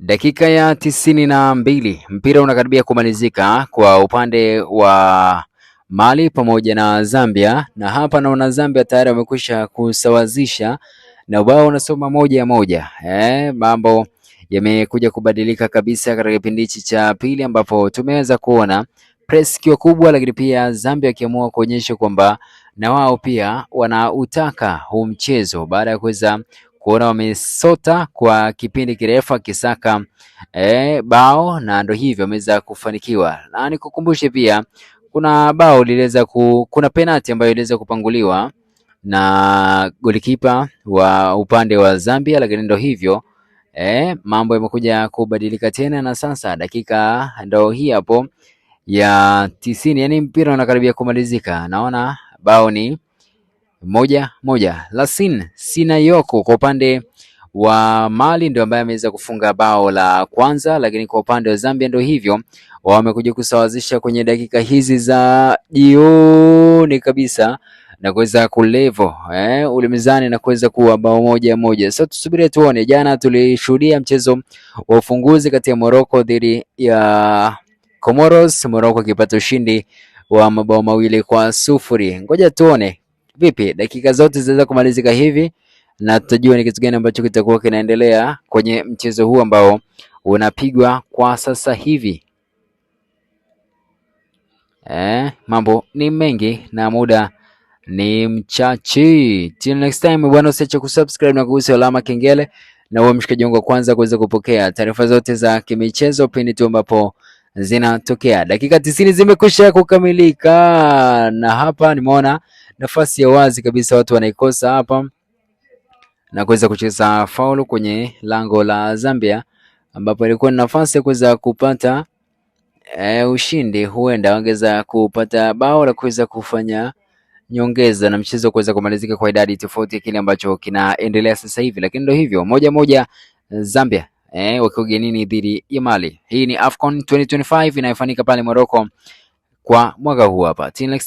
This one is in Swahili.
Dakika ya 92 mpira unakaribia kumalizika kwa upande wa Mali pamoja na Zambia, na hapa naona Zambia tayari wamekwisha kusawazisha na wao wanasoma 1-1. Mambo yamekuja kubadilika kabisa katika kipindi cha pili, ambapo tumeweza kuona press kiwa kubwa, lakini pia Zambia akiamua kuonyesha kwamba na wao pia wanautaka huu mchezo baada ya kuweza kuona wamesota kwa kipindi kirefu akisaka bao, na ndio hivyo wameweza kufanikiwa. Na nikukumbushe pia kuna penalty ambayo iliweza kupanguliwa na golikipa wa upande wa Zambia, lakini ndio hivyo mambo yamekuja kubadilika tena, na sasa dakika ndio hii hapo ya 90, yani mpira unakaribia kumalizika. Naona bao ni 1-1. Lassine Sinayoko kwa upande wa Mali ndio ambaye ameweza kufunga bao la kwanza, lakini kwa upande wa Zambia ndio hivyo wamekuja kusawazisha kwenye dakika hizi za jioni kabisa na kuweza kulevo ule mizani na kuweza kuwa bao 1-1. So tusubiri tuone. Jana tulishuhudia mchezo wa ufunguzi kati ya Morocco dhidi ya Comoros, Morocco ikipata ushindi wa mabao 2-0. Ngoja tuone vipi dakika zote zinaweza kumalizika hivi, na tutajua ni kitu gani ambacho kitakuwa kinaendelea kwenye mchezo huu ambao unapigwa kwa sasa hivi. Mambo ni mengi na muda ni mchache. Till next time bwana, usiache kusubscribe na kugusa alama kengele na uwe mshikaji wangu wa kwanza kuweza kupokea taarifa zote za kimichezo pindi tu ambapo zinatokea. Dakika 90 zimekwisha kukamilika, na hapa nimeona nafasi ya wazi kabisa watu wanaikosa hapa na kuweza kucheza faulu kwenye lango la Zambia, ambapo ilikuwa ni nafasi ya kuweza kupata ushindi. Huenda wangeza kupata bao la kuweza kufanya nyongeza na mchezo kuweza kumalizika kwa idadi tofauti ya kile ambacho kinaendelea sasa hivi, lakini ndio hivyo 1-1 Zambia wakiwa ugenini dhidi ya Mali. Hii ni AFCON 2025 inayofanyika pale Morocco kwa mwaka huu hapa. Till next time.